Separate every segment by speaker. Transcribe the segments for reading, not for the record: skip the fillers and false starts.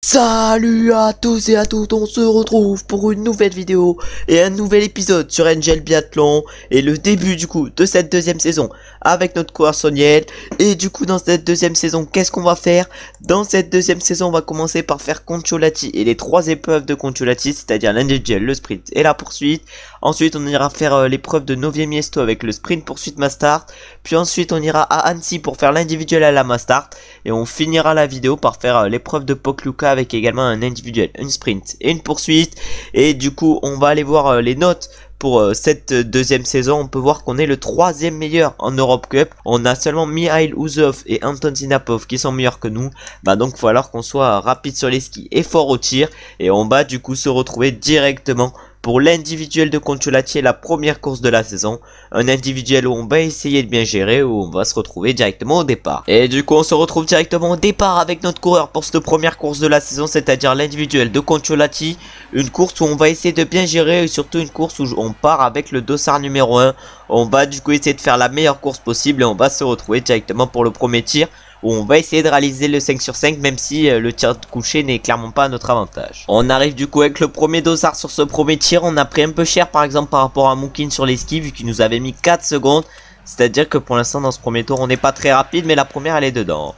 Speaker 1: Salut à tous et à toutes, on se retrouve pour une nouvelle vidéo et un nouvel épisode sur Angel Biathlon et le début du coup de cette deuxième saison avec notre coureur Soniel. Et du coup dans cette deuxième saison, qu'est-ce qu'on va faire? Dans cette deuxième saison, on va commencer par faire Concholati et les trois épreuves de Concholati, c'est-à-dire l'individuel, le sprint et la poursuite. Ensuite on ira faire l'épreuve de Novie Miesto avec le sprint poursuite Mastart. Puis ensuite on ira à Annecy pour faire l'individuel à la Mastart. Et on finira la vidéo par faire l'épreuve de Pokluka avec également un individuel, une sprint et une poursuite. Et du coup on va aller voir les notes pour cette deuxième saison. On peut voir qu'on est le troisième meilleur en Europe Cup. On a seulement Mihail Ouzov et Anton Sinapov qui sont meilleurs que nous. Donc il va falloir qu'on soit rapide sur les skis et fort au tir. Et on va du coup se retrouver directement pour l'individuel de Concholati, la première course de la saison. Un individuel où on va essayer de bien gérer, où on va se retrouver directement au départ. Et du coup on se retrouve directement au départ avec notre coureur pour cette première course de la saison, c'est-à-dire l'individuel de Concholati. Une course où on va essayer de bien gérer et surtout une course où on part avec le dossard numéro 1. On va du coup essayer de faire la meilleure course possible et on va se retrouver directement pour le premier tir, où on va essayer de réaliser le 5 sur 5 même si le tir de coucher n'est clairement pas à notre avantage. On arrive du coup avec le premier dossard sur ce premier tir. On a pris un peu cher par exemple par rapport à Moukin sur les skis vu qu'il nous avait mis 4 secondes. C'est à dire que pour l'instant dans ce premier tour on n'est pas très rapide, mais la première elle est dedans.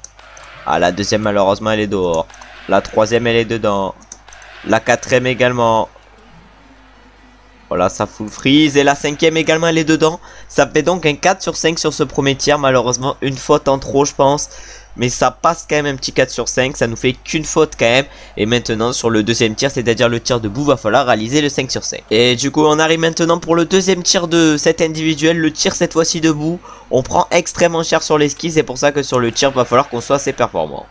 Speaker 1: Ah, la deuxième malheureusement elle est dehors. La troisième elle est dedans. La quatrième également. Voilà, ça full freeze. Et la cinquième également elle est dedans. Ça fait donc un 4 sur 5 sur ce premier tir. Malheureusement une faute en trop je pense. Mais ça passe quand même un petit 4 sur 5. Ça nous fait qu'une faute quand même. Et maintenant sur le deuxième tir, c'est-à-dire le tir debout, va falloir réaliser le 5 sur 5. Et du coup on arrive maintenant pour le deuxième tir de cet individuel. Le tir cette fois-ci debout. On prend extrêmement cher sur les skis. C'est pour ça que sur le tir va falloir qu'on soit assez performant.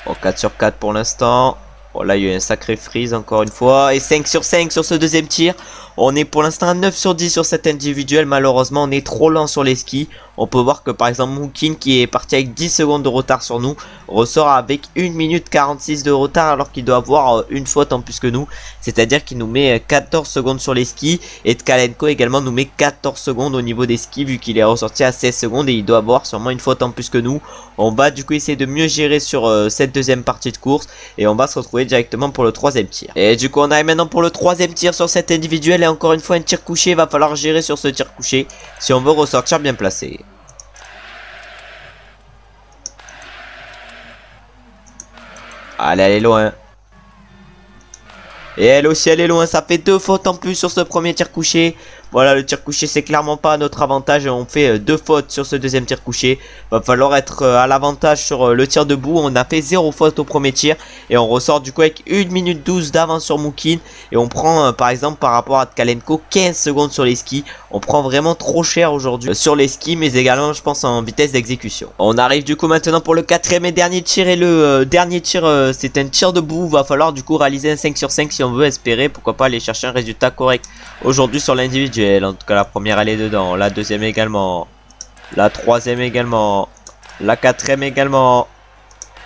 Speaker 1: Bon, 4 sur 4 pour l'instant. Bon, là il y a eu un sacré freeze encore une fois. Et 5 sur 5 sur ce deuxième tir. On est pour l'instant à 9 sur 10 sur cet individuel. Malheureusement on est trop lent sur les skis. On peut voir que par exemple Moukin, qui est parti avec 10 secondes de retard sur nous, ressort avec 1 minute 46 de retard alors qu'il doit avoir une faute en plus que nous. C'est à dire qu'il nous met 14 secondes sur les skis. Et Tkalenko également nous met 14 secondes au niveau des skis vu qu'il est ressorti à 16 secondes. Et il doit avoir sûrement une faute en plus que nous. On va du coup essayer de mieux gérer sur cette deuxième partie de course. Et on va se retrouver directement pour le troisième tir. Et du coup on arrive maintenant pour le troisième tir sur cet individuel. Et encore une fois un tir couché. Il va falloir gérer sur ce tir couché si on veut ressortir bien placé. Allez, elle est loin. Et elle aussi elle est loin. Ça fait 2 fautes en plus sur ce premier tir couché. Voilà, le tir couché c'est clairement pas à notre avantage. On fait 2 fautes sur ce deuxième tir couché. Va falloir être à l'avantage sur le tir debout. On a fait 0 faute au premier tir. Et on ressort du coup avec 1 minute 12 d'avance sur Moukin. Et on prend par exemple par rapport à Tkalenko 15 secondes sur les skis. On prend vraiment trop cher aujourd'hui sur les skis, mais également je pense en vitesse d'exécution. On arrive du coup maintenant pour le quatrième et dernier tir. Et le dernier tir c'est un tir debout. Va falloir du coup réaliser un 5 sur 5 si on veut espérer pourquoi pas aller chercher un résultat correct aujourd'hui sur l'individuel. En tout cas la première elle est dedans, la deuxième également, la troisième également, la quatrième également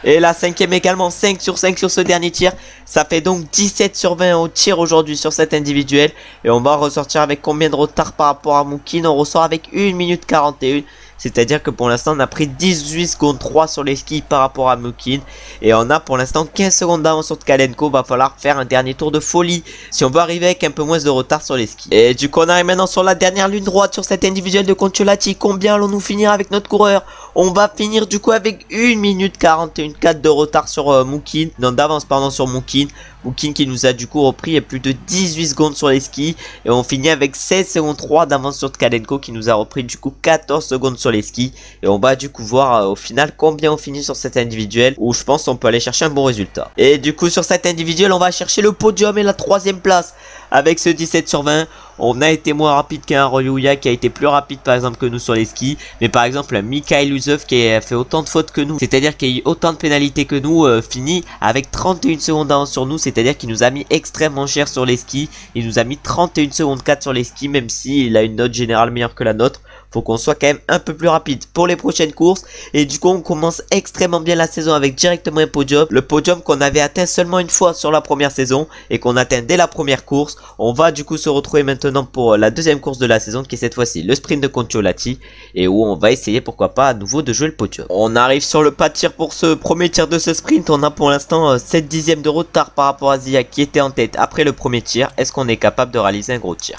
Speaker 1: et la cinquième également. 5 sur 5 sur ce dernier tir. Ça fait donc 17 sur 20 au tir aujourd'hui sur cet individuel. Et on va ressortir avec combien de retard par rapport à Moukin? On ressort avec 1 minute 41. C'est-à-dire que pour l'instant on a pris 18 secondes 3 sur les skis par rapport à Moukin. Et on a pour l'instant 15 secondes d'avance sur Tkalenko. Va falloir faire un dernier tour de folie si on veut arriver avec un peu moins de retard sur les skis. Et du coup on arrive maintenant sur la dernière ligne droite sur cet individuel de Concholati. Combien allons-nous finir avec notre coureur? On va finir du coup avec 1 minute 41 4 de retard sur Moukin. Non, d'avance pardon sur Moukin. Moukin qui nous a du coup repris plus de 18 secondes sur les skis. Et on finit avec 16 secondes 3 d'avance sur Tkalenko qui nous a repris du coup 14 secondes sur les skis. Et on va du coup voir au final combien on finit sur cet individuel, où je pense on peut aller chercher un bon résultat. Et du coup sur cet individuel on va chercher le podium et la 3ème place avec ce 17 sur 20. On a été moins rapide qu'un Royouya qui a été plus rapide par exemple que nous sur les skis. Mais par exemple Mikhail Ouzov qui a fait autant de fautes que nous, c'est-à-dire qu'il y a eu autant de pénalités que nous, finit avec 31 secondes d'avance sur nous. C'est-à-dire qu'il nous a mis extrêmement cher sur les skis. Il nous a mis 31 secondes 4 sur les skis, même s'il a une note générale meilleure que la nôtre. faut qu'on soit quand même un peu plus rapide pour les prochaines courses. Et du coup on commence extrêmement bien la saison avec directement un podium. Le podium qu'on avait atteint seulement une fois sur la première saison et qu'on atteint dès la première course. On va du coup se retrouver maintenant pour la deuxième course de la saison, qui est cette fois-ci le sprint de Conciolati, et où on va essayer pourquoi pas à nouveau de jouer le podium. On arrive sur le pas de tir pour ce premier tir de ce sprint. On a pour l'instant 7 dixièmes de retard par rapport à Zia qui était en tête après le premier tir. Est-ce qu'on est capable de réaliser un gros tir?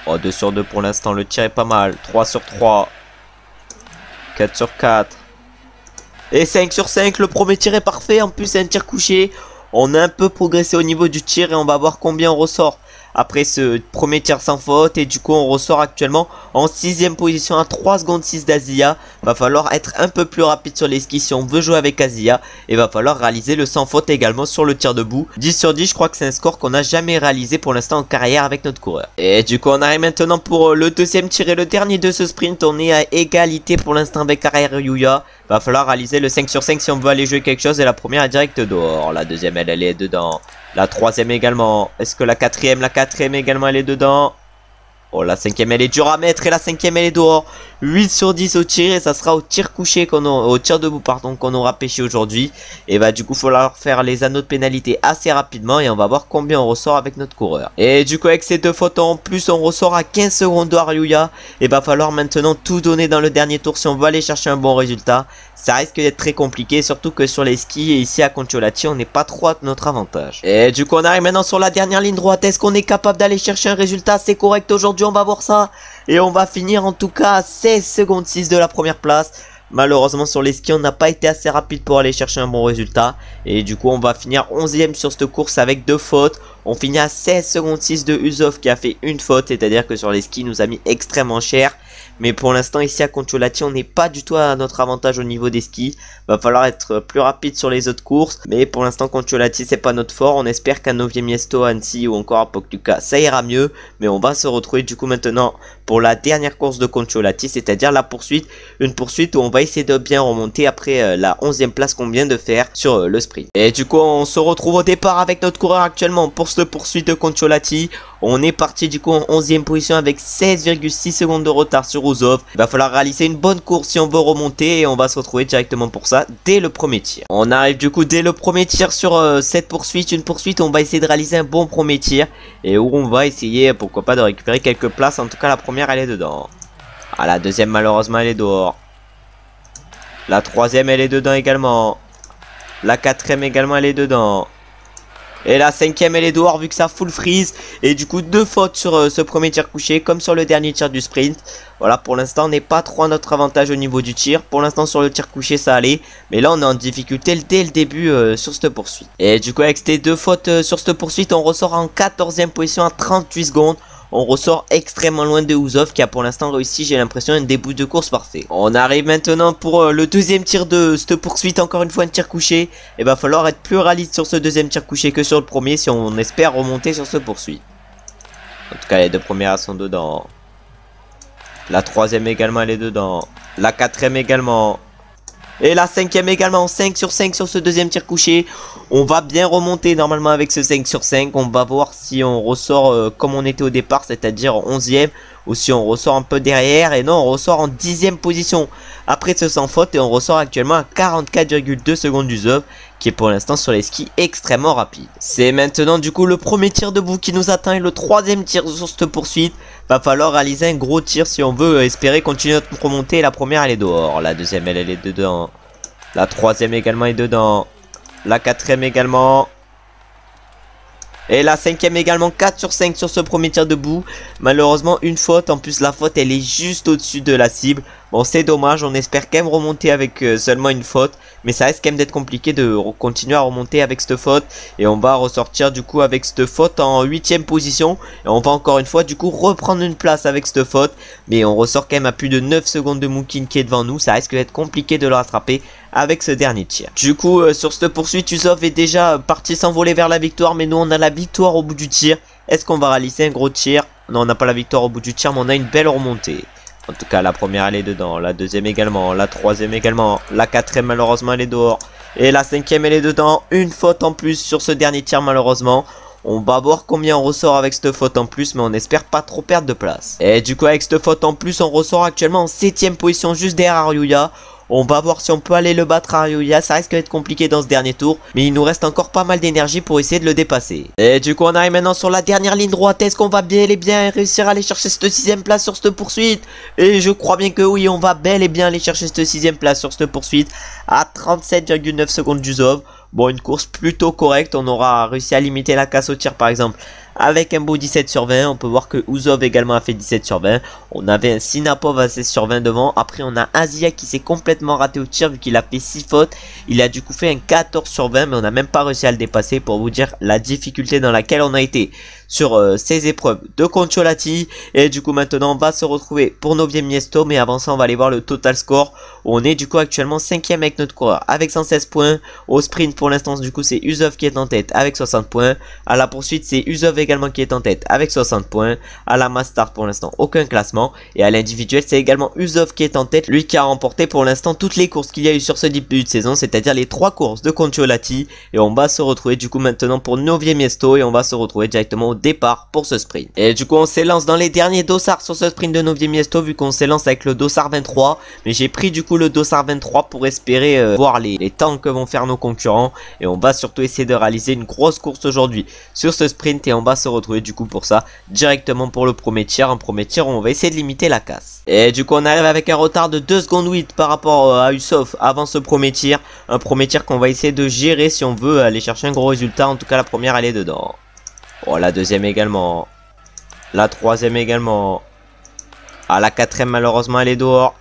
Speaker 1: Oh, 2 sur 2 pour l'instant, le tir est pas mal. 3 sur 3, 4 sur 4 et 5 sur 5. Le premier tir est parfait, en plus c'est un tir couché. On a un peu progressé au niveau du tir et on va voir combien on ressort après ce premier tir sans faute. Et du coup on ressort actuellement en 6ème position à 3 secondes 6 d'Azia. Va falloir être un peu plus rapide sur les skis si on veut jouer avec Azia. Et va falloir réaliser le sans faute également sur le tir debout. 10 sur 10, je crois que c'est un score qu'on n'a jamais réalisé pour l'instant en carrière avec notre coureur. Et du coup on arrive maintenant pour le deuxième tir et le dernier de ce sprint. On est à égalité pour l'instant avec Carrière Yuya. Va falloir réaliser le 5 sur 5 si on veut aller jouer quelque chose. Et la première est direct dehors. La deuxième elle est dedans. La troisième également. Est-ce que la quatrième également elle est dedans? Oh, la cinquième elle est dure à mettre et la cinquième elle est dehors. 8 sur 10 au tir et ça sera au tir couché au tir debout pardon qu'on aura pêché aujourd'hui. Et bah du coup il faut falloir faire les anneaux de pénalité assez rapidement et on va voir combien on ressort avec notre coureur. Et du coup avec ces deux fautes en plus on ressort à 15 secondes de Ryuya. Et va falloir maintenant tout donner dans le dernier tour si on veut aller chercher un bon résultat. Ça risque d'être très compliqué, surtout que sur les skis et ici à Conciolati on n'est pas trop à notre avantage. Et du coup on arrive maintenant sur la dernière ligne droite. Est-ce qu'on est capable d'aller chercher un résultat? C'est correct aujourd'hui, on va voir ça. Et on va finir en tout cas à 16 secondes 6 de la première place. Malheureusement sur les skis on n'a pas été assez rapide pour aller chercher un bon résultat. Et du coup on va finir 11ème sur cette course avec 2 fautes. On finit à 16 secondes 6 de Uzov qui a fait une faute. C'est à dire que sur les skis il nous a mis extrêmement cher. Mais pour l'instant ici à Conciolati on n'est pas du tout à notre avantage au niveau des skis. Va falloir être plus rapide sur les autres courses. Mais pour l'instant Conciolati c'est pas notre fort. On espère qu'à Novi Miesto, Annecy ou encore à Poktuka ça ira mieux. Mais on va se retrouver du coup maintenant pour la dernière course de Conciolati, c'est à dire la poursuite. Une poursuite où on va essayer de bien remonter après la 11ème place qu'on vient de faire sur le sprint. Et du coup on se retrouve au départ avec notre coureur actuellement pour cette poursuite de Conciolati. On est parti du coup en 11ème position avec 16,6 secondes de retard sur Uzov. Il va falloir réaliser une bonne course si on veut remonter et on va se retrouver directement pour ça dès le premier tir. On arrive du coup dès le premier tir sur cette poursuite. Une poursuite où on va essayer de réaliser un bon premier tir et où on va essayer pourquoi pas de récupérer quelques places. En tout cas la première elle est dedans. Ah, la deuxième malheureusement elle est dehors. La troisième elle est dedans également. La quatrième également elle est dedans. Et la cinquième elle est dehors vu que ça full freeze. Et du coup 2 fautes sur ce premier tir couché comme sur le dernier tir du sprint. Voilà, pour l'instant on n'est pas trop à notre avantage au niveau du tir. Pour l'instant sur le tir couché ça allait. Mais là on est en difficulté dès le début sur cette poursuite. Et du coup avec ces 2 fautes sur cette poursuite on ressort en 14ème position à 38 secondes. On ressort extrêmement loin de Uzov qui a pour l'instant réussi, j'ai l'impression, un début de course parfait. On arrive maintenant pour le deuxième tir de cette poursuite, encore une fois un tir couché. Et va falloir être plus réaliste sur ce deuxième tir couché que sur le premier si on espère remonter sur ce poursuite. En tout cas les 2 premières sont dedans. La troisième également elle est dedans. La quatrième également. Et la cinquième également, 5 sur 5 sur ce deuxième tir couché. On va bien remonter normalement avec ce 5 sur 5. On va voir si on ressort comme on était au départ, c'est-à-dire 11ème. Ou si on ressort un peu derrière. Et non, on ressort en 10ème position après ce sans faute. Et on ressort actuellement à 44,2 secondes du Zov, qui est pour l'instant sur les skis extrêmement rapide. C'est maintenant du coup le premier tir debout qui nous atteint. Et le troisième tir sur cette poursuite. Va falloir réaliser un gros tir si on veut espérer continuer notre remontée. La première elle est dehors. La deuxième elle est dedans. La troisième également est dedans. La quatrième également. Et la cinquième également, 4 sur 5 sur ce premier tir debout. Malheureusement une faute, en plus la faute elle est juste au-dessus de la cible. Bon c'est dommage, on espère quand même remonter avec seulement une faute. Mais ça risque quand même d'être compliqué de continuer à remonter avec cette faute. Et on va ressortir du coup avec cette faute en 8ème position. Et on va encore une fois du coup reprendre une place avec cette faute. Mais on ressort quand même à plus de 9 secondes de Moukin qui est devant nous. Ça risque d'être compliqué de le rattraper avec ce dernier tir. Du coup sur cette poursuite Uzov est déjà parti s'envoler vers la victoire. Mais nous on a la victoire au bout du tir. Est-ce qu'on va réaliser un gros tir? Non, on n'a pas la victoire au bout du tir, mais on a une belle remontée. En tout cas la première elle est dedans. La deuxième également. La troisième également. La quatrième malheureusement elle est dehors. Et la cinquième elle est dedans. Une faute en plus sur ce dernier tir malheureusement. On va voir combien on ressort avec cette faute en plus, mais on espère pas trop perdre de place. Et du coup avec cette faute en plus, on ressort actuellement en 7ème position juste derrière Aryuya. On va voir si on peut aller le battre à Aryuya, ça risque d'être compliqué dans ce dernier tour, mais il nous reste encore pas mal d'énergie pour essayer de le dépasser. Et du coup on arrive maintenant sur la dernière ligne droite, est-ce qu'on va bel et bien réussir à aller chercher cette 6ème place sur cette poursuite? Et je crois bien que oui, on va bel et bien aller chercher cette 6ème place sur cette poursuite à 37,9 secondes d'Uzov. Bon, une course plutôt correcte, on aura réussi à limiter la casse au tir par exemple avec un beau 17 sur 20, on peut voir que Uzov également a fait 17 sur 20. On avait un Sinapov à 16 sur 20 devant. Après on a Azia qui s'est complètement raté au tir vu qu'il a fait 6 fautes. Il a du coup fait un 14 sur 20 mais on n'a même pas réussi à le dépasser pour vous dire la difficulté dans laquelle on a été sur ces épreuves de Concholati. Et du coup maintenant on va se retrouver pour Novie Miesto, mais avant ça on va aller voir le total score. On est du coup actuellement 5ème avec notre coureur avec 116 points. Au sprint pour l'instant du coup c'est Uzov qui est en tête avec 60 points. À la poursuite c'est Uzov également qui est en tête avec 60 points. À la mass start pour l'instant aucun classement. Et à l'individuel c'est également Uzov qui est en tête, lui qui a remporté pour l'instant toutes les courses qu'il y a eu sur ce début de saison, c'est-à-dire les 3 courses de Concholati. Et on va se retrouver du coup maintenant pour Novie Miesto, et on va se retrouver directement au départ pour ce sprint. Et du coup on s'élance dans les derniers dossards sur ce sprint de Novie Miesto, vu qu'on s'élance avec le dossard 23. Mais j'ai pris du coup le dossard 23 pour espérer voir les temps que vont faire nos concurrents. Et on va surtout essayer de réaliser une grosse course aujourd'hui sur ce sprint, et on va se retrouver du coup pour ça directement pour le premier tir. Un premier tir où on va essayer de limiter la casse. Et du coup on arrive avec un retard de 2 secondes 8 par rapport à Usov avant ce premier tir. Un premier tir qu'on va essayer de gérer si on veut aller chercher un gros résultat. En tout cas la première elle est dedans. Oh, la deuxième également. La troisième également. Ah, la quatrième malheureusement elle est dehors.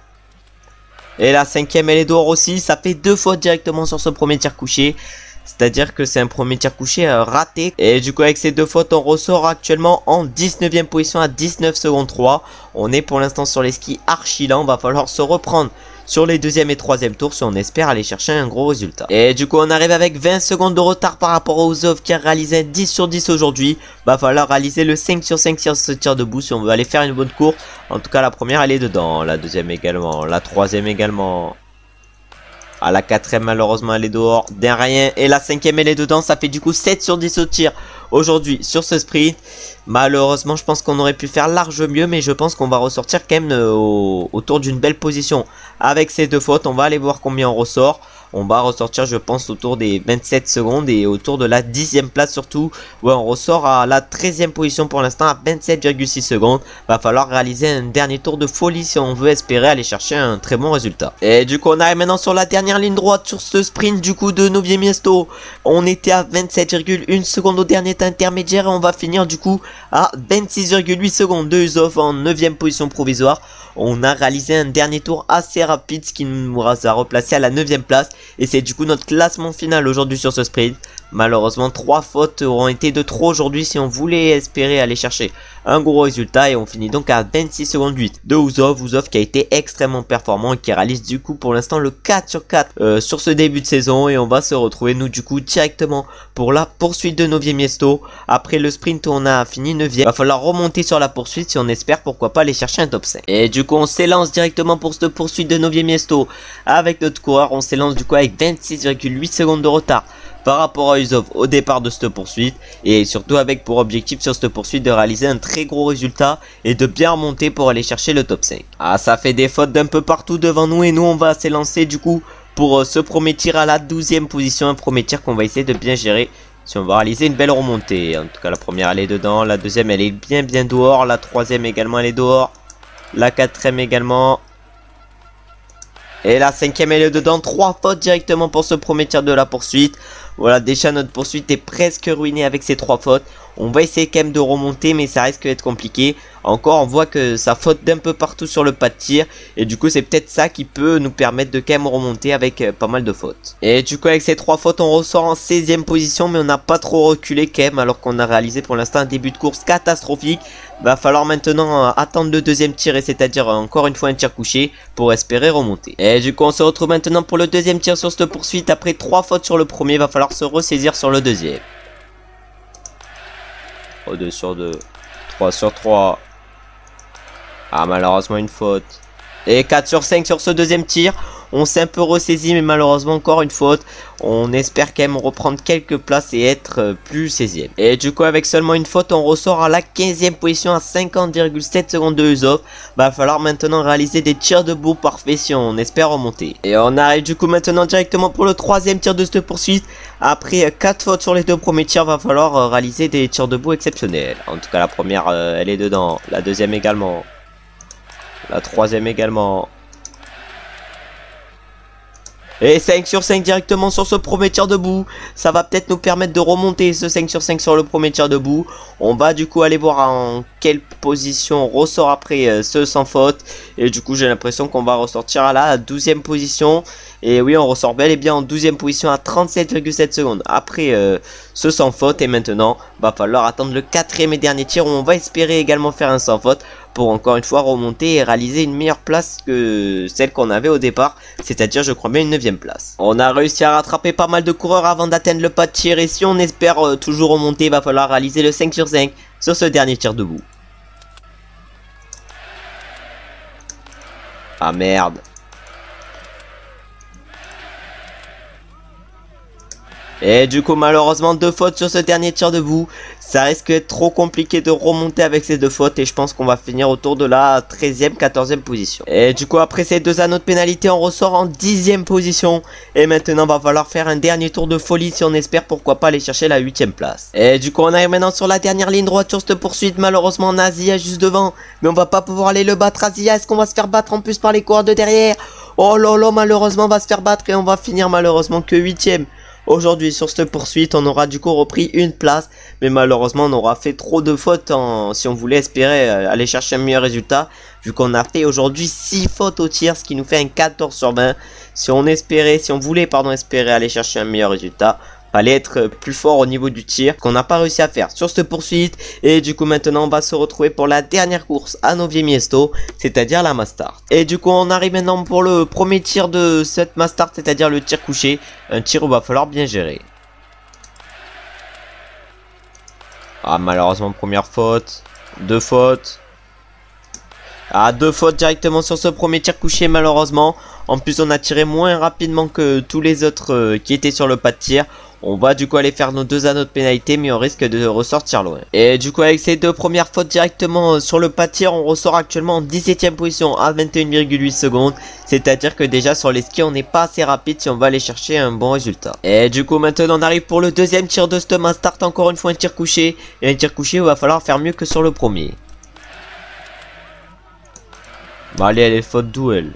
Speaker 1: Et la cinquième elle est dehors aussi. Ça fait 2 fautes directement sur ce premier tir couché. C'est-à-dire que c'est un premier tir couché raté. Et du coup avec ces 2 fautes on ressort actuellement en 19ème position à 19 secondes 3. On est pour l'instant sur les skis archi lents. Va falloir se reprendre sur les 2e et 3e tours si on espère aller chercher un gros résultat. Et du coup on arrive avec 20 secondes de retard par rapport à Uzov qui a réalisé un 10 sur 10 aujourd'hui. Va falloir réaliser le 5 sur 5 sur ce tir debout si on veut aller faire une bonne course. En tout cas la première elle est dedans, la deuxième également, la troisième également. À la quatrième malheureusement elle est dehors, derrière, et la cinquième elle est dedans. Ça fait du coup 7 sur 10 au tir aujourd'hui sur ce sprint. Malheureusement je pense qu'on aurait pu faire large mieux, mais je pense qu'on va ressortir quand même autour d'une belle position avec ces 2 fautes. On va aller voir combien on ressort. On va ressortir je pense autour des 27 secondes et autour de la 10e place surtout. Ouais, on ressort à la 13e position pour l'instant à 27,6 secondes. Va falloir réaliser un dernier tour de folie si on veut espérer aller chercher un très bon résultat. Et du coup on arrive maintenant sur la dernière ligne droite sur ce sprint du coup de Novie Miesto. On était à 27,1 secondes au dernier temps intermédiaire et on va finir du coup à 26,8 secondes de Uzov en 9e position provisoire. On a réalisé un dernier tour assez rapide, ce qui nous a replacé à la 9e place. Et c'est du coup notre classement final aujourd'hui sur ce sprint. Malheureusement 3 fautes auront été de trop aujourd'hui si on voulait espérer aller chercher un gros résultat. Et on finit donc à 26 secondes 8 de Uzov. Uzov qui a été extrêmement performant et qui réalise du coup pour l'instant le 4 sur 4 sur ce début de saison. Et on va se retrouver nous du coup directement pour la poursuite de Novie Miesto. Après le sprint où on a fini 9e, va falloir remonter sur la poursuite si on espère pourquoi pas aller chercher un top 5. Et du coup on s'élance directement pour cette poursuite de Novie Miesto avec notre coureur. On s'élance du coup avec 26,8 secondes de retard par rapport à Uzov au départ de cette poursuite, et surtout avec pour objectif sur cette poursuite de réaliser un très gros résultat et de bien remonter pour aller chercher le top 5. Ah, ça fait des fautes d'un peu partout devant nous, et nous on va s'élancer du coup pour ce premier tir à la 12e position. Un premier tir qu'on va essayer de bien gérer si on va réaliser une belle remontée. En tout cas la première elle est dedans, la deuxième elle est bien dehors, la troisième également elle est dehors, la quatrième également. Et la cinquième elle est dedans. 3 fautes directement pour ce premier tir de la poursuite. Voilà, déjà notre poursuite est presque ruinée avec ces 3 fautes. On va essayer quand même de remonter, mais ça risque d'être compliqué. Encore on voit que ça faute d'un peu partout sur le pas de tir, et du coup c'est peut-être ça qui peut nous permettre de quand même remonter avec pas mal de fautes. Et du coup avec ces 3 fautes on ressort en 16e position, mais on n'a pas trop reculé quand même, alors qu'on a réalisé pour l'instant un début de course catastrophique. Va falloir maintenant attendre le deuxième tir, et c'est-à-dire encore une fois un tir couché pour espérer remonter. Et du coup on se retrouve maintenant pour le deuxième tir sur cette poursuite. Après 3 fautes sur le premier, va falloir se ressaisir sur le deuxième. 2 sur 2, 3 sur 3. Ah, malheureusement une faute. Et 4 sur 5 sur ce deuxième tir. On s'est un peu ressaisi, mais malheureusement encore une faute. On espère quand même reprendre quelques places et être plus 16e. Et du coup, avec seulement une faute, on ressort à la 15e position à 50,7 secondes de Uzov. Va falloir maintenant réaliser des tirs debout parfaits si on espère remonter. Et on arrive du coup maintenant directement pour le 3e tir de cette poursuite. Après 4 fautes sur les 2 premiers tirs, va falloir réaliser des tirs debout exceptionnels. En tout cas, la première, elle est dedans. La deuxième également. La troisième également. Et 5 sur 5 directement sur ce premier tir debout. Ça va peut-être nous permettre de remonter ce 5 sur 5 sur le premier tir debout. On va du coup aller voir en quelle position on ressort après ce sans faute. Et du coup j'ai l'impression qu'on va ressortir à la 12e position. Et oui, on ressort bel et bien en 12e position à 37,7 secondes après ce sans faute. Et maintenant va falloir attendre le 4e et dernier tir où on va espérer également faire un sans faute pour encore une fois remonter et réaliser une meilleure place que celle qu'on avait au départ, c'est-à-dire je crois bien une 9e place. On a réussi à rattraper pas mal de coureurs avant d'atteindre le pas de tir et si on espère toujours remonter, il va falloir réaliser le 5 sur 5 sur ce dernier tir debout. Ah merde. Et du coup malheureusement 2 fautes sur ce dernier tir debout. Ça risque d'être trop compliqué de remonter avec ces 2 fautes. Et je pense qu'on va finir autour de la 13e, 14e position. Et du coup après ces 2 anneaux de pénalité, on ressort en 10e position. Et maintenant va falloir faire un dernier tour de folie si on espère pourquoi pas aller chercher la 8e place. Et du coup on arrive maintenant sur la dernière ligne droite sur cette poursuite. Malheureusement Nazia juste devant. Mais on va pas pouvoir aller le battre. Azia, est-ce qu'on va se faire battre en plus par les coureurs de derrière? Oh là là, malheureusement on va se faire battre et on va finir malheureusement que 8e. Aujourd'hui sur cette poursuite on aura du coup repris une place. Mais malheureusement on aura fait trop de fautes si on voulait espérer aller chercher un meilleur résultat. Vu qu'on a fait aujourd'hui 6 fautes au tir, ce qui nous fait un 14 sur 20. Si on voulait espérer aller chercher un meilleur résultat, fallait être plus fort au niveau du tir, qu'on n'a pas réussi à faire sur cette poursuite. Et du coup maintenant on va se retrouver pour la dernière course à Novier Miesto, c'est-à-dire la Mastart. Et du coup on arrive maintenant pour le premier tir de cette Mastart, c'est-à-dire le tir couché. Un tir où il va falloir bien gérer. Ah malheureusement première faute, 2 fautes. Ah 2 fautes directement sur ce premier tir couché malheureusement. En plus on a tiré moins rapidement que tous les autres qui étaient sur le pas de tir. On va du coup aller faire nos 2 anneaux de pénalité, mais on risque de ressortir loin. Et du coup avec ces 2 premières fautes directement sur le pas de tir, on ressort actuellement en 17e position à 21,8 secondes. C'est-à-dire que déjà sur les skis on n'est pas assez rapide si on va aller chercher un bon résultat. Et du coup maintenant on arrive pour le deuxième tir de ce Mastart, encore une fois un tir couché. Et un tir couché où il va falloir faire mieux que sur le premier. Bah allez, elle est faute d'où elle?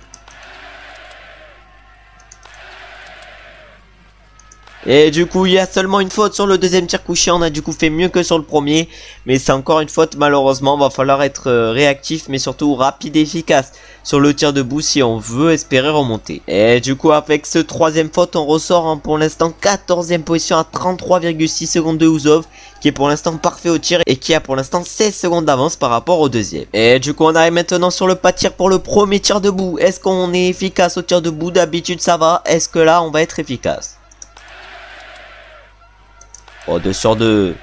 Speaker 1: Et du coup il y a seulement une faute sur le deuxième tir couché. On a du coup fait mieux que sur le premier. Mais c'est encore une faute malheureusement. Va falloir être réactif mais surtout rapide et efficace sur le tir debout si on veut espérer remonter. Et du coup avec ce troisième faute on ressort pour l'instant 14e position à 33,6 secondes de Uzov, qui est pour l'instant parfait au tir et qui a pour l'instant 16 secondes d'avance par rapport au deuxième. Et du coup on arrive maintenant sur le pas de tir pour le premier tir debout. Est-ce qu'on est efficace au tir debout? D'habitude ça va. Est-ce que là on va être efficace? Oh 2 sur 2.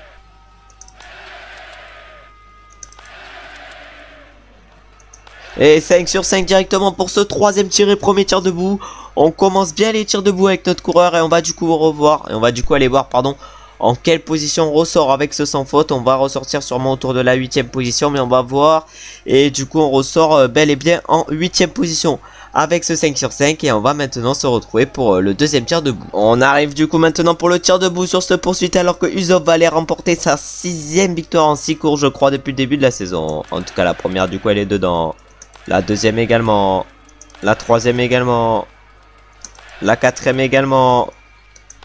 Speaker 1: Et 5 sur 5 directement pour ce troisième tir et premier tir debout. On commence bien les tirs debout avec notre coureur et on va du coup aller voir en quelle position on ressort avec ce sans faute. On va ressortir sûrement autour de la 8e position, mais on va voir. Et du coup on ressort bel et bien en 8e position avec ce 5 sur 5 et on va maintenant se retrouver pour le deuxième tir debout. On arrive du coup maintenant pour le tir debout sur cette poursuite alors que Uzov va aller remporter sa 6e victoire en 6 courses je crois depuis le début de la saison. En tout cas la première du coup elle est dedans. La deuxième également. La troisième également. La quatrième également.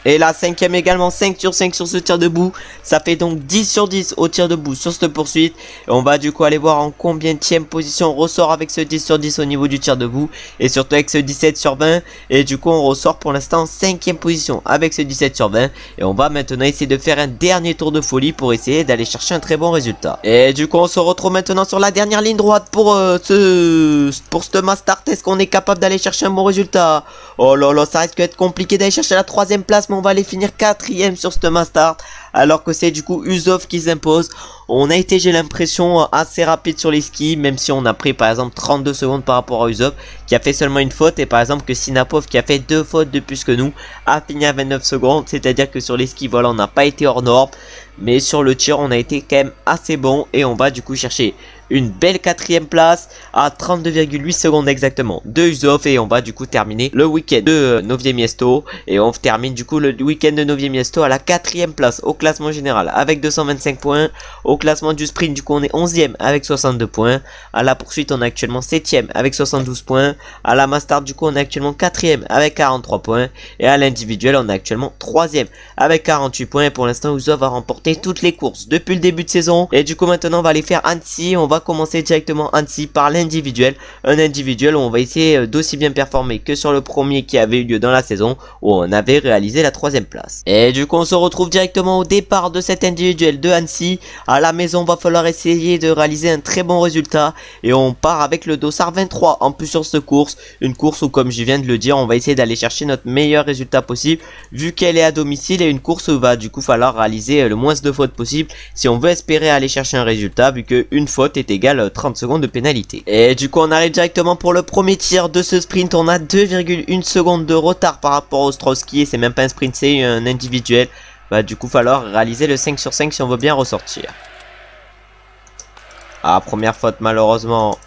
Speaker 1: Et la 5e également, 5 sur 5 sur ce tir debout. Ça fait donc 10 sur 10 au tir debout sur cette poursuite. Et on va du coup aller voir en combienième position on ressort avec ce 10 sur 10 au niveau du tir debout. Et surtout avec ce 17 sur 20. Et du coup on ressort pour l'instant en 5e position avec ce 17 sur 20. Et on va maintenant essayer de faire un dernier tour de folie pour essayer d'aller chercher un très bon résultat. Et du coup on se retrouve maintenant sur la dernière ligne droite pour ce Mastart. Est-ce qu'on est capable d'aller chercher un bon résultat? Oh là là, ça risque d'être compliqué d'aller chercher la 3e place mais on va aller finir 4ème sur ce Mastart. Alors que c'est du coup Uzov qui s'impose. On a été, j'ai l'impression, assez rapide sur les skis, même si on a pris par exemple 32 secondes par rapport à Uzov qui a fait seulement une faute, et par exemple que Sinapov qui a fait 2 fautes de plus que nous a fini à 29 secondes. C'est à dire que sur les skis, voilà, on n'a pas été hors norme, mais sur le tir on a été quand même assez bon, et on va du coup chercher une belle 4ème place à 32,8 secondes exactement de Uzov, et on va du coup terminer le week-end de Novie Miesto, et on termine du coup le week-end de Novie Miesto à la 4ème place au classement général avec 225 points. Au classement du sprint du coup on est 11ème avec 62 points. À la poursuite on est actuellement 7ème avec 72 points. À la Mastart du coup on est actuellement 4ème avec 43 points, et à l'individuel on est actuellement 3ème avec 48 points. Et pour l'instant Uzov a remporté toutes les courses depuis le début de saison, et du coup maintenant on va aller faire Annecy. On va commencer directement Annecy par l'individuel, un individuel où on va essayer d'aussi bien performer que sur le premier qui avait eu lieu dans la saison où on avait réalisé la 3ème place. Et du coup on se retrouve directement au départ de cet individuel de Annecy. À la maison va falloir essayer de réaliser un très bon résultat, et on part avec le dossard 23 en plus sur cette course, une course où, comme je viens de le dire, on va essayer d'aller chercher notre meilleur résultat possible vu qu'elle est à domicile, et une course où va du coup falloir réaliser le moins de fautes possible si on veut espérer aller chercher un résultat, vu qu'une faute est égale 30 secondes de pénalité. Et du coup on arrive directement pour le premier tir de ce sprint. On a 2,1 secondes de retard par rapport au Ostrowski, et c'est même pas un sprint, c'est un individuel. Va du coup falloir réaliser le 5 sur 5 si on veut bien ressortir. Ah, première faute malheureusement.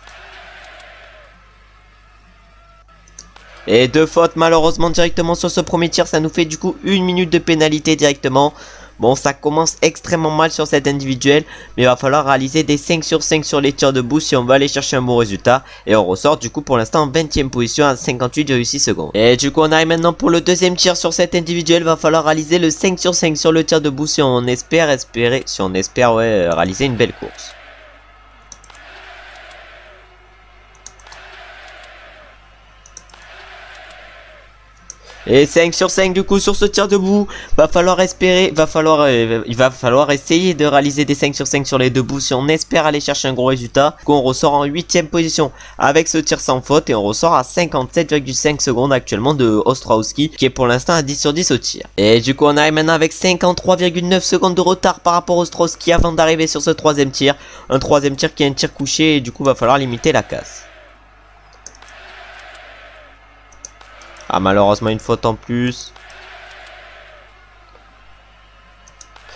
Speaker 1: Et 2 fautes malheureusement directement sur ce premier tir. Ça nous fait du coup 1 minute de pénalité directement. Bon, ça commence extrêmement mal sur cet individuel, mais il va falloir réaliser des 5 sur 5 sur les tirs debout si on veut aller chercher un bon résultat. Et on ressort du coup pour l'instant en 20ème position à 58,6 secondes. Et du coup on arrive maintenant pour le deuxième tir sur cet individuel. Il va falloir réaliser le 5 sur 5 sur le tir debout si on espère réaliser une belle course. Et 5 sur 5 du coup sur ce tir debout. Il va falloir essayer de réaliser des 5 sur 5 sur les debout si on espère aller chercher un gros résultat. Du coup on ressort en 8ème position avec ce tir sans faute, et on ressort à 57,5 secondes actuellement de Ostrowski qui est pour l'instant à 10 sur 10 au tir. Et du coup on arrive maintenant avec 53,9 secondes de retard par rapport à Ostrowski avant d'arriver sur ce 3ème tir. Un 3ème tir qui est un tir couché, et du coup va falloir limiter la casse. Ah, malheureusement une faute en plus.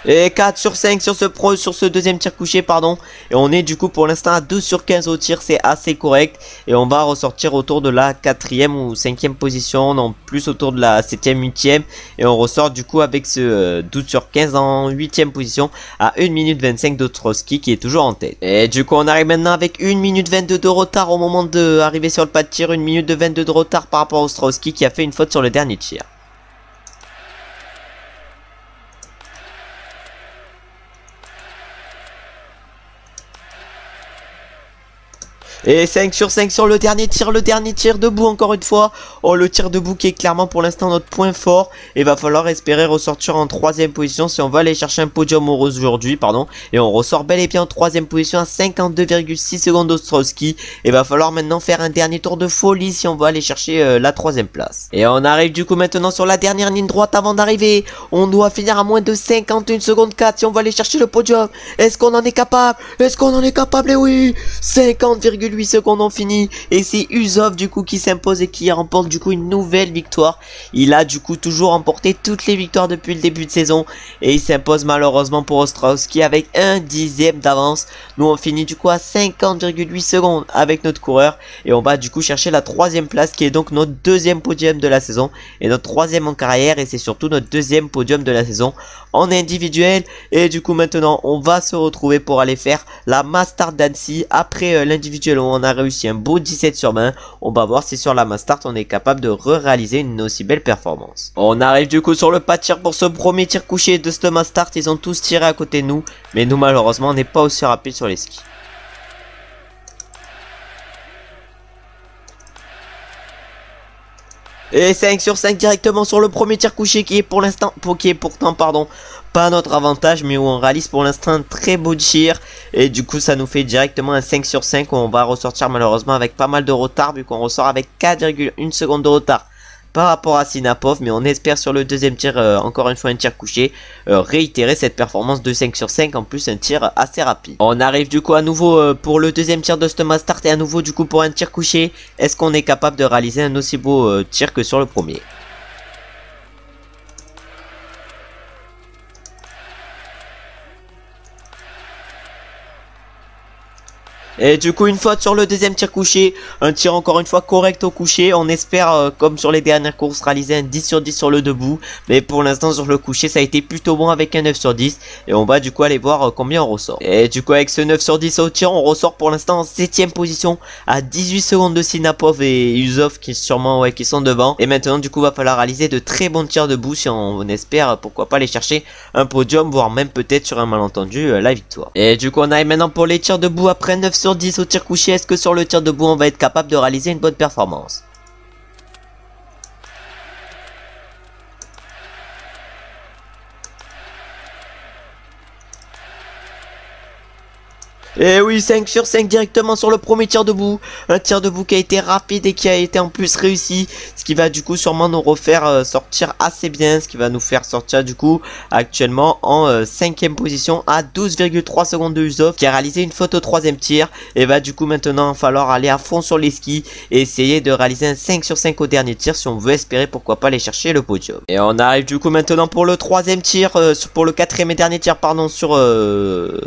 Speaker 1: Et 4 sur 5 sur ce deuxième tir couché, pardon. Et on est du coup pour l'instant à 2 sur 15 au tir, c'est assez correct. Et on va ressortir autour de la 4ème ou 5ème position, non plus autour de la 7ème, 8ème. Et on ressort du coup avec ce 12 sur 15 en 8ème position à 1 minute 25 d'Ostrowski qui est toujours en tête. Et du coup on arrive maintenant avec 1 minute 22 de retard au moment d'arriver sur le pas de tir. 1 minute de 22 de retard par rapport à Ostrowski qui a fait une faute sur le dernier tir. Et 5 sur 5 sur le dernier tir debout encore une fois. Oh, le tir debout qui est clairement pour l'instant notre point fort. Et va falloir espérer ressortir en 3ème position si on va aller chercher un podium aujourd'hui, pardon. Et on ressort bel et bien en 3ème position à 52,6 secondes d'Ostrowski. Et va falloir maintenant faire un dernier tour de folie si on va aller chercher la 3ème place. Et on arrive du coup maintenant sur la dernière ligne droite avant d'arriver. On doit finir à moins de 51 secondes 4 si on va aller chercher le podium. Est-ce qu'on en est capable? Et oui, 50,8 secondes ont fini, et c'est Uzov du coup qui s'impose et qui remporte du coup une nouvelle victoire. Il a du coup toujours remporté toutes les victoires depuis le début de saison, et il s'impose malheureusement pour Ostrowski avec un 10ème d'avance. Nous on finit du coup à 50,8 secondes avec notre coureur, et on va du coup chercher la 3ème place qui est donc notre 2ème podium de la saison et notre 3ème en carrière, et c'est surtout notre 2ème podium de la saison en individuel. Et du coup maintenant on va se retrouver pour aller faire la Mastart d'Annecy après l'individuel où on a réussi un beau 17 sur 20. On va voir si sur la Mastart on est capable de réaliser une aussi belle performance. On arrive du coup sur le pas de tir pour ce premier tir couché de cette Mastart. Ils ont tous tiré à côté de nous, mais nous malheureusement on n'est pas aussi rapide sur les skis. Et 5 sur 5 directement sur le premier tir couché qui est pourtant pas notre avantage, mais où on réalise pour l'instant un très beau tir. Et du coup ça nous fait directement un 5 sur 5 où on va ressortir malheureusement avec pas mal de retard, vu qu'on ressort avec 4,1 secondes de retard par rapport à Sinapov, mais on espère sur le deuxième tir, encore une fois un tir couché, réitérer cette performance de 5 sur 5, en plus un tir assez rapide. On arrive du coup à nouveau pour le deuxième tir de Stoma Start et à nouveau du coup pour un tir couché. Est-ce qu'on est capable de réaliser un aussi beau tir que sur le premier? Et du coup une faute sur le deuxième tir couché, un tir encore une fois correct au couché, on espère comme sur les dernières courses réaliser un 10 sur 10 sur le debout, mais pour l'instant sur le couché ça a été plutôt bon avec un 9 sur 10 et on va du coup aller voir combien on ressort. Et du coup avec ce 9 sur 10 au tir on ressort pour l'instant en 7ème position à 18 secondes de Sinapov et Yusov qui sûrement qui sont devant, et maintenant du coup va falloir réaliser de très bons tirs debout si on espère pourquoi pas aller chercher un podium, voire même peut-être sur un malentendu la victoire. Et du coup on arrive maintenant pour les tirs debout après 9 sur 10 au tir couché. Est-ce que sur le tir debout on va être capable de réaliser une bonne performance? Et oui, 5 sur 5 directement sur le premier tir debout. Un tir debout qui a été rapide et qui a été en plus réussi. Ce qui va du coup sûrement nous refaire sortir assez bien. Ce qui va nous faire sortir du coup actuellement en 5ème position à 12,3 secondes de Yusov qui a réalisé une faute au troisième tir. Et va du coup maintenant falloir aller à fond sur les skis et essayer de réaliser un 5 sur 5 au dernier tir si on veut espérer pourquoi pas aller chercher le podium. Et on arrive du coup maintenant pour le troisième tir, pour le quatrième et dernier tir pardon sur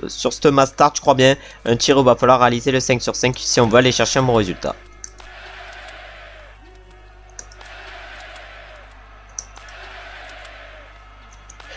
Speaker 1: Stoma Start je crois bien. Un tir où il va falloir réaliser le 5 sur 5 si on veut aller chercher un bon résultat.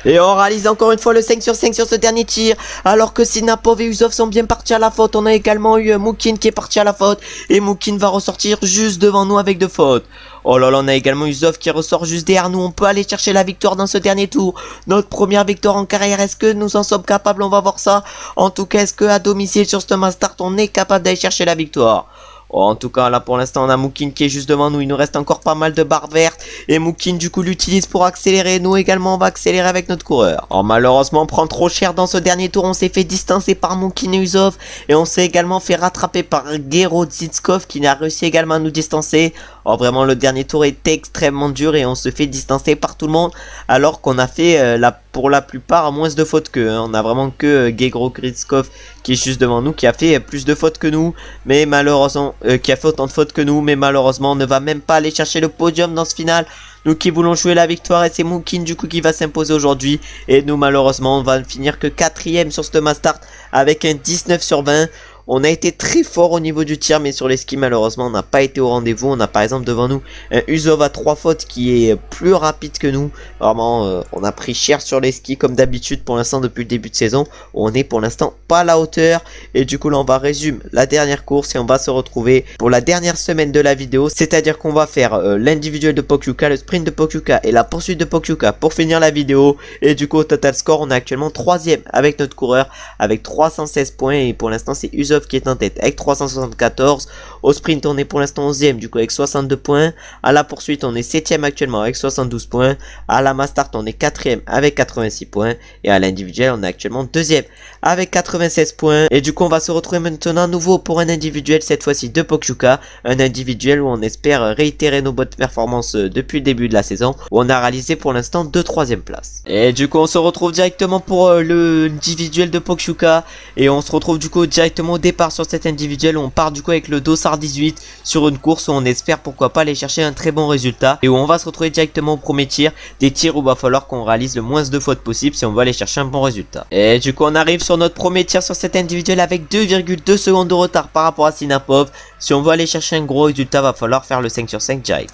Speaker 1: Et on réalise encore une fois le 5 sur 5 sur ce dernier tir. Alors que Sinapov et Yusov sont bien partis à la faute. On a également eu Moukin qui est parti à la faute. Et Moukin va ressortir juste devant nous avec 2 fautes. Oh là là, on a également Yusov qui ressort juste derrière nous. On peut aller chercher la victoire dans ce dernier tour. Notre première victoire en carrière. Est-ce que nous en sommes capables? On va voir ça. En tout cas, est-ce qu'à domicile sur Stoma Start, on est capable d'aller chercher la victoire? Oh, en tout cas là pour l'instant on a Moukin qui est juste devant nous, il nous reste encore pas mal de barres vertes et Moukin du coup l'utilise pour accélérer, nous également on va accélérer avec notre coureur. Oh malheureusement on prend trop cher dans ce dernier tour, on s'est fait distancer par Moukin et Yusov et on s'est également fait rattraper par Gero Zitskov qui a réussi également à nous distancer. Oh vraiment le dernier tour est extrêmement dur et on se fait distancer par tout le monde alors qu'on a fait pour la plupart moins de fautes qu'eux. On a vraiment que Gero Zitskov qui est juste devant nous qui a fait plus de fautes que nous, mais malheureusement qui a fait autant de fautes que nous, mais malheureusement on ne va même pas aller chercher le podium dans ce final. Nous qui voulons jouer la victoire et c'est Moukin du coup qui va s'imposer aujourd'hui. Et nous malheureusement on va finir que 4ème sur Stoma Start avec un 19 sur 20. On a été très fort au niveau du tir, mais sur les skis malheureusement on n'a pas été au rendez-vous. On a par exemple devant nous un Yusov à 3 fautes qui est plus rapide que nous. Vraiment on a pris cher sur les skis comme d'habitude pour l'instant depuis le début de saison. On est pour l'instant pas à la hauteur. Et du coup là on va résumer la dernière course et on va se retrouver pour la dernière semaine de la vidéo. C'est à dire qu'on va faire l'individuel de Pokljuka, le sprint de Pokljuka et la poursuite de Pokljuka pour finir la vidéo. Et du coup au total score on est actuellement 3ème avec notre coureur avec 316 points. Et pour l'instant c'est Yusov qui est en tête avec 374. Au sprint on est pour l'instant 11ème du coup avec 62 points. À la poursuite on est 7ème actuellement avec 72 points. À la Mastart on est 4ème avec 86 points. Et à l'individuel on est actuellement 2ème avec 96 points. Et du coup on va se retrouver maintenant à nouveau pour un individuel, cette fois-ci de Pokljuka. Un individuel où on espère réitérer nos bonnes performances depuis le début de la saison, où on a réalisé pour l'instant 2 3e places. Et du coup on se retrouve directement pour le individuel de Pokljuka. Et on se retrouve du coup directement au départ sur cet individuel où on part du coup avec le Dossard 18 sur une course où on espère pourquoi pas aller chercher un très bon résultat. Et où on va se retrouver directement au premier tir, des tirs où il va falloir qu'on réalise le moins de fautes possible si on veut aller chercher un bon résultat. Et du coup on arrive sur notre premier tir sur cet individuel avec 2,2 secondes de retard par rapport à Sinapov. Si on veut aller chercher un gros résultat, va falloir faire le 5 sur 5 direct.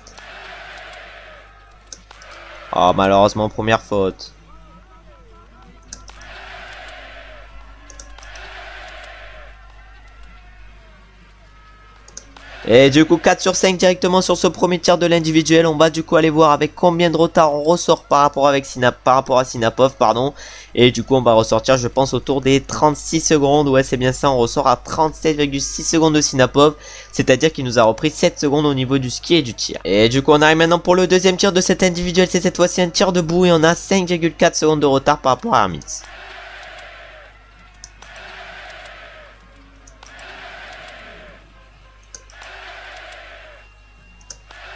Speaker 1: Oh malheureusement première faute. Et du coup 4 sur 5 directement sur ce premier tir de l'individuel. On va du coup aller voir avec combien de retard on ressort par rapport à Sinapov pardon. Et du coup on va ressortir je pense autour des 36 secondes. Ouais c'est bien ça, on ressort à 37,6 secondes de Sinapov. C'est à dire qu'il nous a repris 7 secondes au niveau du ski et du tir. Et du coup on arrive maintenant pour le deuxième tir de cet individuel. C'est cette fois-ci un tir debout et on a 5,4 secondes de retard par rapport à Hermits.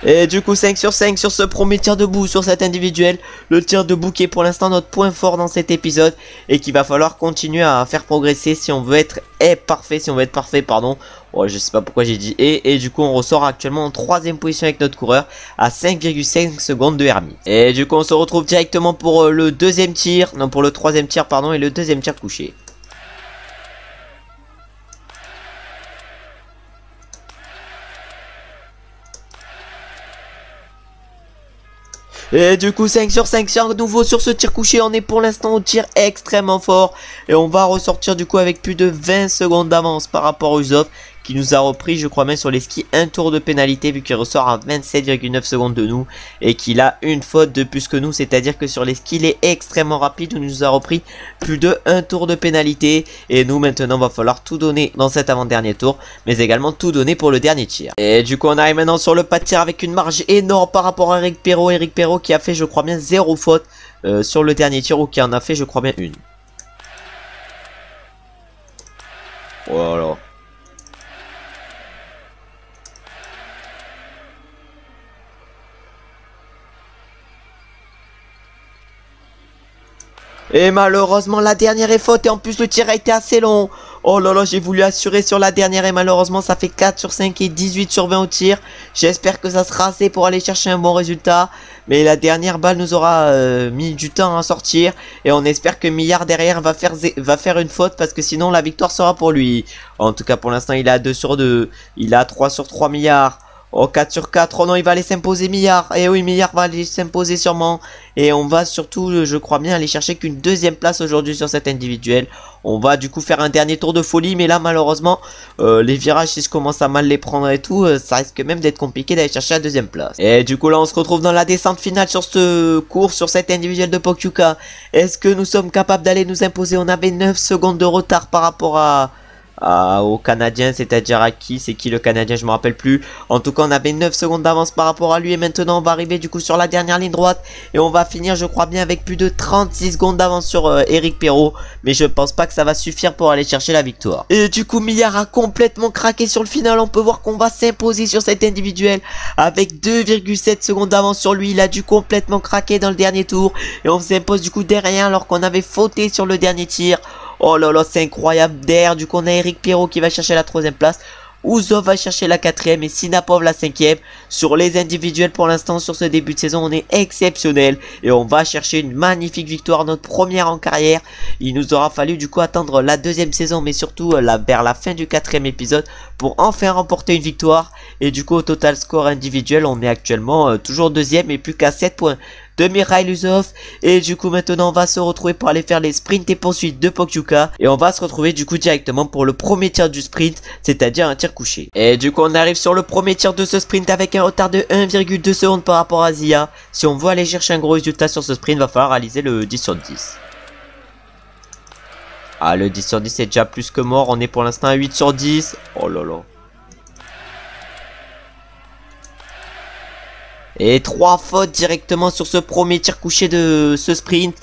Speaker 1: Et du coup 5 sur 5 sur ce premier tir debout sur cet individuel. Le tir debout qui est pour l'instant notre point fort dans cet épisode. Et qu'il va falloir continuer à faire progresser si on veut être parfait. Si on veut être parfait pardon. Oh, je sais pas pourquoi j'ai dit et du coup on ressort actuellement en 3ème position avec notre coureur. À 5,5 secondes de Hermite. Et du coup on se retrouve directement pour le deuxième tir. Non pour le 3ème tir pardon et le deuxième tir couché. Et du coup 5 sur 5 sur nouveau sur ce tir couché. On est pour l'instant au tir extrêmement fort. Et on va ressortir du coup avec plus de 20 secondes d'avance par rapport à Uzov, qui nous a repris je crois même sur les skis un tour de pénalité, vu qu'il ressort à 27,9 secondes de nous. Et qu'il a une faute de plus que nous, c'est à dire que sur les skis il est extrêmement rapide. Il nous a repris plus de 1 tour de pénalité. Et nous maintenant va falloir tout donner dans cet avant-dernier tour, mais également tout donner pour le dernier tir. Et du coup on arrive maintenant sur le pas de tir avec une marge énorme par rapport à Eric Perrault. Eric Perrault qui a fait je crois bien 0 faute sur le dernier tir, ou qui en a fait je crois bien une. Voilà. Et malheureusement la dernière est faute, et en plus le tir a été assez long. Oh là là, j'ai voulu assurer sur la dernière et malheureusement ça fait 4 sur 5 et 18 sur 20 au tir. J'espère que ça sera assez pour aller chercher un bon résultat. Mais la dernière balle nous aura mis du temps à sortir. Et on espère que Millard derrière va faire une faute, parce que sinon la victoire sera pour lui. En tout cas pour l'instant il a 2 sur 2. Il a 3 sur 3 Millard. Oh 4 sur 4, oh non il va aller s'imposer Millard. Et oui Millard va aller s'imposer sûrement. Et on va surtout je crois bien aller chercher qu'une 2ème place aujourd'hui sur cet individuel. On va du coup faire un dernier tour de folie. Mais là malheureusement les virages si je commence à mal les prendre et tout, ça risque même d'être compliqué d'aller chercher la 2ème place. Et du coup là on se retrouve dans la descente finale sur ce cours, sur cet individuel de Pokljuka. Est-ce que nous sommes capables d'aller nous imposer? On avait 9 secondes de retard par rapport au Canadien, c'est-à-dire à qui? C'est qui le Canadien? Je me rappelle plus. En tout cas on avait 9 secondes d'avance par rapport à lui. Et maintenant on va arriver du coup sur la dernière ligne droite. Et on va finir je crois bien avec plus de 36 secondes d'avance sur Eric Perrault. Mais je pense pas que ça va suffire pour aller chercher la victoire. Et du coup Millard a complètement craqué sur le final. On peut voir qu'on va s'imposer sur cet individuel avec 2,7 secondes d'avance sur lui. Il a dû complètement craquer dans le dernier tour. Et on s'impose du coup derrière alors qu'on avait fauté sur le dernier tir. Oh là là, c'est incroyable. Derrière, du coup, on a Eric Perrault qui va chercher la 3ème place. Uzov va chercher la 4ème et Sinapov la 5ème. Sur les individuels pour l'instant, sur ce début de saison, on est exceptionnel. Et on va chercher une magnifique victoire, notre première en carrière. Il nous aura fallu du coup attendre la 2ème saison, mais surtout vers la fin du 4ème épisode, pour enfin remporter une victoire. Et du coup, au total score individuel, on est actuellement toujours 2ème et plus qu'à 7 points de Mikhail Uzov. Et du coup maintenant on va se retrouver pour aller faire les sprints et poursuites de Pokljuka. Et on va se retrouver du coup directement pour le premier tir du sprint, c'est-à-dire un tir couché. Et du coup on arrive sur le premier tir de ce sprint avec un retard de 1,2 secondes par rapport à Zia. Si on veut aller chercher un gros résultat sur ce sprint, va falloir réaliser le 10 sur 10. Ah, le 10 sur 10 c'est déjà plus que mort. On est pour l'instant à 8 sur 10. Oh là là. Et 3 fautes directement sur ce premier tir couché de ce sprint.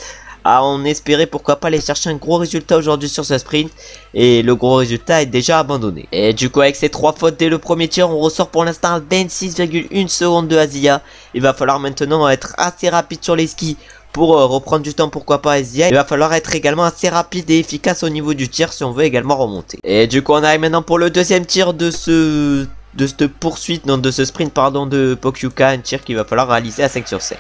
Speaker 1: Ah, on espérait pourquoi pas aller chercher un gros résultat aujourd'hui sur ce sprint. Et le gros résultat est déjà abandonné. Et du coup avec ces 3 fautes dès le premier tir, on ressort pour l'instant à 26,1 secondes de Azia. Il va falloir maintenant être assez rapide sur les skis pour reprendre du temps, pourquoi pas Azia. Il va falloir être également assez rapide et efficace au niveau du tir si on veut également remonter. Et du coup on arrive maintenant pour le deuxième tir de cette poursuite, non de ce sprint pardon de Pokljuka, un tir qu'il va falloir réaliser à 5 sur 5.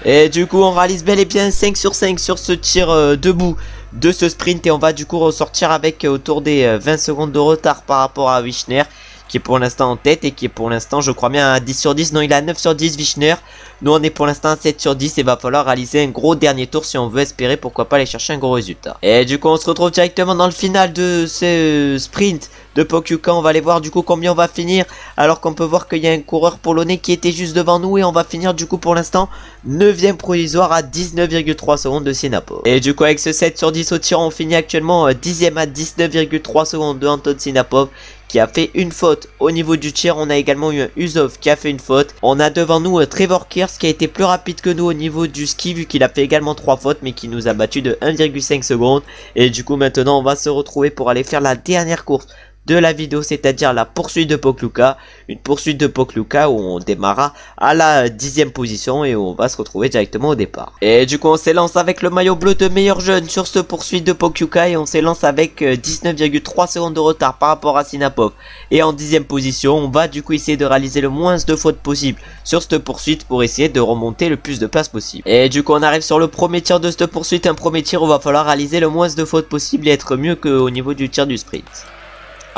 Speaker 1: Et du coup on réalise bel et bien 5 sur 5 sur ce tir debout de ce sprint. Et on va du coup ressortir avec autour des 20 secondes de retard par rapport à Wichner, qui est pour l'instant en tête et qui est pour l'instant je crois bien à 10 sur 10. Non, il a 9 sur 10 Wichner. Nous on est pour l'instant à 7 sur 10 et va falloir réaliser un gros dernier tour si on veut espérer pourquoi pas aller chercher un gros résultat. Et du coup on se retrouve directement dans le final de ce sprint de Pokljuka. On va aller voir du coup combien on va finir, alors qu'on peut voir qu'il y a un coureur polonais qui était juste devant nous. Et on va finir du coup pour l'instant 9ème provisoire à 19,3 secondes de Sinapov. Et du coup avec ce 7 sur 10 au tir, on finit actuellement 10ème à 19,3 secondes de Anton Sinapov, qui a fait une faute. Au niveau du tir, on a également eu un Usov qui a fait une faute. On a devant nous Trevor Kearse qui a été plus rapide que nous au niveau du ski vu qu'il a fait également 3 fautes mais qui nous a battu de 1,5 secondes. Et du coup maintenant on va se retrouver pour aller faire la dernière course de la vidéo, c'est-à-dire la poursuite de Pokluka, une poursuite de Pokluka où on démarra à la 10e position et où on va se retrouver directement au départ. Et du coup on s'élance avec le maillot bleu de meilleur jeune sur cette poursuite de Pokluka et on s'élance avec 19,3 secondes de retard par rapport à Sinapov. Et en 10e position, on va du coup essayer de réaliser le moins de fautes possible sur cette poursuite pour essayer de remonter le plus de place possible. Et du coup on arrive sur le premier tir de cette poursuite, un premier tir où il va falloir réaliser le moins de fautes possible et être mieux qu'au niveau du tir du sprint.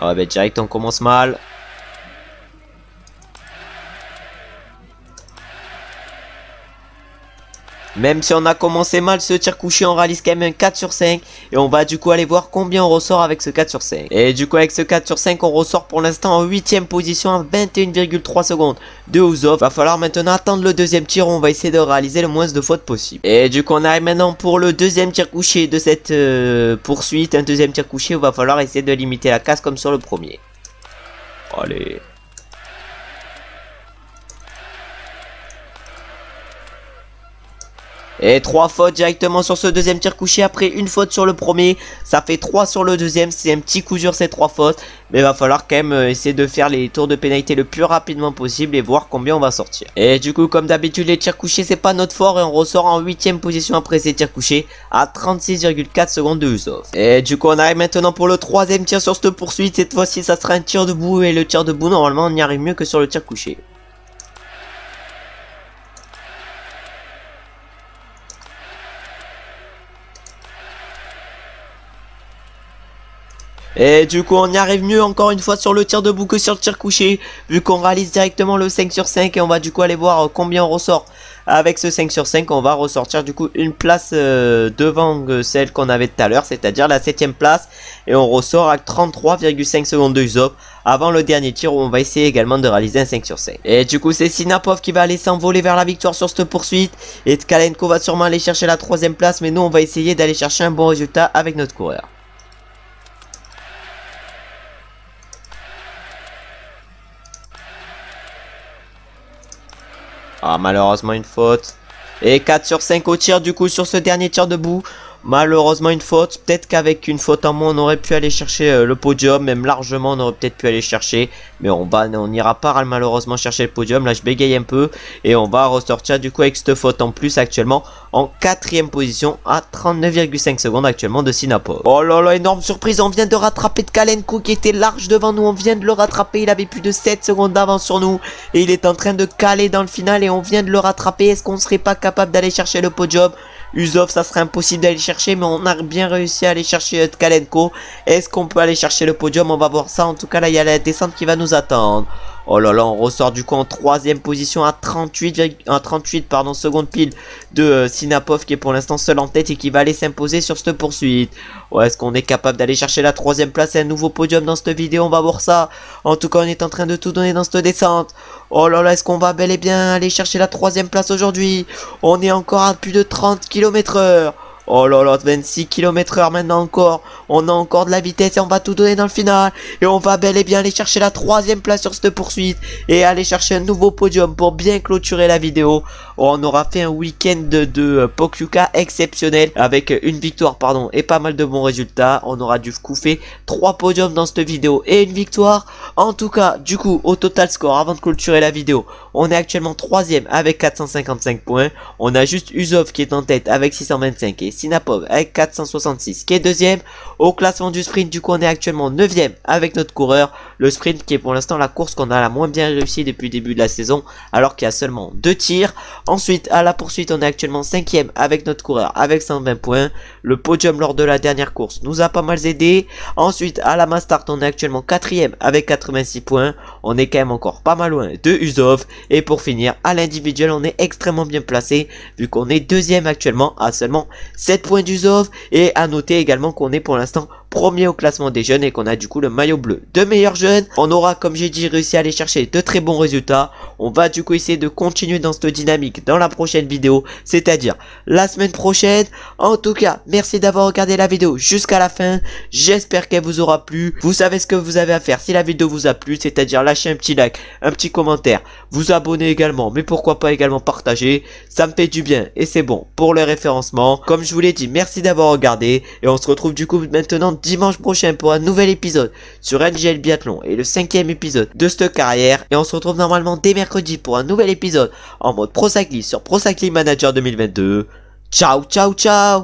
Speaker 1: Ah ouais, bah direct on commence mal. Même si on a commencé mal ce tir couché, on réalise quand même un 4 sur 5. Et on va du coup aller voir combien on ressort avec ce 4 sur 5. Et du coup avec ce 4 sur 5, on ressort pour l'instant en 8e position à 21,3 secondes de Usov. Va falloir maintenant attendre le deuxième tir où on va essayer de réaliser le moins de fautes possible. Et du coup on arrive maintenant pour le deuxième tir couché de cette poursuite. Un deuxième tir couché où va falloir essayer de limiter la casse comme sur le premier. Allez. Et 3 fautes directement sur ce deuxième tir couché après une faute sur le premier. Ça fait 3 sur le deuxième. C'est un petit coup dur ces 3 fautes. Mais il va falloir quand même essayer de faire les tours de pénalité le plus rapidement possible et voir combien on va sortir. Et du coup comme d'habitude les tirs couchés c'est pas notre fort et on ressort en 8e position après ces tirs couchés à 36,4 secondes de Usov. Et du coup on arrive maintenant pour le troisième tir sur cette poursuite. Cette fois-ci ça sera un tir debout et le tir debout normalement on y arrive mieux que sur le tir couché. Et du coup on y arrive mieux encore une fois sur le tir debout que sur le tir couché. Vu qu'on réalise directement le 5 sur 5 et on va du coup aller voir combien on ressort. Avec ce 5 sur 5 on va ressortir du coup une place devant celle qu'on avait tout à l'heure. C'est-à-dire la 7ème place. Et on ressort à 33,5 secondes de Usov. Avant le dernier tir où on va essayer également de réaliser un 5 sur 5. Et du coup c'est Sinapov qui va aller s'envoler vers la victoire sur cette poursuite. Et Tkalenko va sûrement aller chercher la 3ème place. Mais nous on va essayer d'aller chercher un bon résultat avec notre coureur. Ah malheureusement une faute. Et 4 sur 5 au tir du coup sur ce dernier tir debout. Malheureusement une faute. Peut-être qu'avec une faute en moins on aurait pu aller chercher le podium. Même largement on aurait peut-être pu aller chercher. Mais on n'ira pas malheureusement chercher le podium. Là je bégaye un peu. Et on va ressortir du coup avec cette faute en plus actuellement en 4ème position à 39,5 secondes actuellement de Sinapov. Oh là là, énorme surprise. On vient de rattraper Tkalenko qui était large devant nous. On vient de le rattraper. Il avait plus de 7 secondes d'avance sur nous. Et il est en train de caler dans le final. Et on vient de le rattraper. Est-ce qu'on serait pas capable d'aller chercher le podium? Usov ça serait impossible d'aller chercher, mais on a bien réussi à aller chercher Tkalenko. Est-ce qu'on peut aller chercher le podium? On va voir ça. En tout cas là il y a la descente qui va nous attendre. Oh là là, on ressort du coup en 3ème position à 38 secondes pile de Sinapov qui est pour l'instant seul en tête et qui va aller s'imposer sur cette poursuite. Ouais, est-ce qu'on est capable d'aller chercher la 3ème place et un nouveau podium dans cette vidéo? On va voir ça. En tout cas on est en train de tout donner dans cette descente. Oh là là, est-ce qu'on va bel et bien aller chercher la 3ème place aujourd'hui? On est encore à plus de 30 km/h. Oh là là, 26 km/h maintenant encore. On a encore de la vitesse et on va tout donner dans le final. Et on va bel et bien aller chercher la 3ème place sur cette poursuite. Et aller chercher un nouveau podium pour bien clôturer la vidéo. On aura fait un week-end de Pokluka exceptionnel. Avec une victoire pardon et pas mal de bons résultats. On aura du coup fait 3 podiums dans cette vidéo et une victoire. En tout cas, du coup, au total score avant de clôturer la vidéo, on est actuellement 3ème avec 455 points. On a juste Usov qui est en tête avec 625 et Sinapov avec 466 qui est 2ème. Au classement du sprint, du coup, on est actuellement 9ème avec notre coureur. Le sprint qui est pour l'instant la course qu'on a la moins bien réussi depuis le début de la saison, alors qu'il y a seulement 2 tirs. Ensuite, à la poursuite, on est actuellement 5ème avec notre coureur avec 120 points. Le podium lors de la dernière course nous a pas mal aidé. Ensuite, à la mass start, on est actuellement 4ème avec 86 points. On est quand même encore pas mal loin de Usov. Et pour finir, à l'individuel, on est extrêmement bien placé vu qu'on est 2ème actuellement à seulement 7 points d'Usov. Et à noter également qu'on est pour l'instant premier au classement des jeunes et qu'on a du coup le maillot bleu de meilleur jeune. On aura, comme j'ai dit, réussi à aller chercher de très bons résultats. On va du coup essayer de continuer dans cette dynamique dans la prochaine vidéo, c'est-à-dire la semaine prochaine. En tout cas, merci d'avoir regardé la vidéo jusqu'à la fin. J'espère qu'elle vous aura plu. Vous savez ce que vous avez à faire si la vidéo vous a plu, c'est-à-dire lâcher un petit like, un petit commentaire, vous abonner également, mais pourquoi pas également partager. Ça me fait du bien et c'est bon pour le référencement. Comme je vous l'ai dit, merci d'avoir regardé et on se retrouve du coup maintenant dimanche prochain pour un nouvel épisode sur NGL Biathlon et le 5e épisode de cette carrière. Et on se retrouve normalement dès mercredi pour un nouvel épisode en mode Pro Cycling sur Pro Cycling Manager 2022. Ciao, ciao, ciao!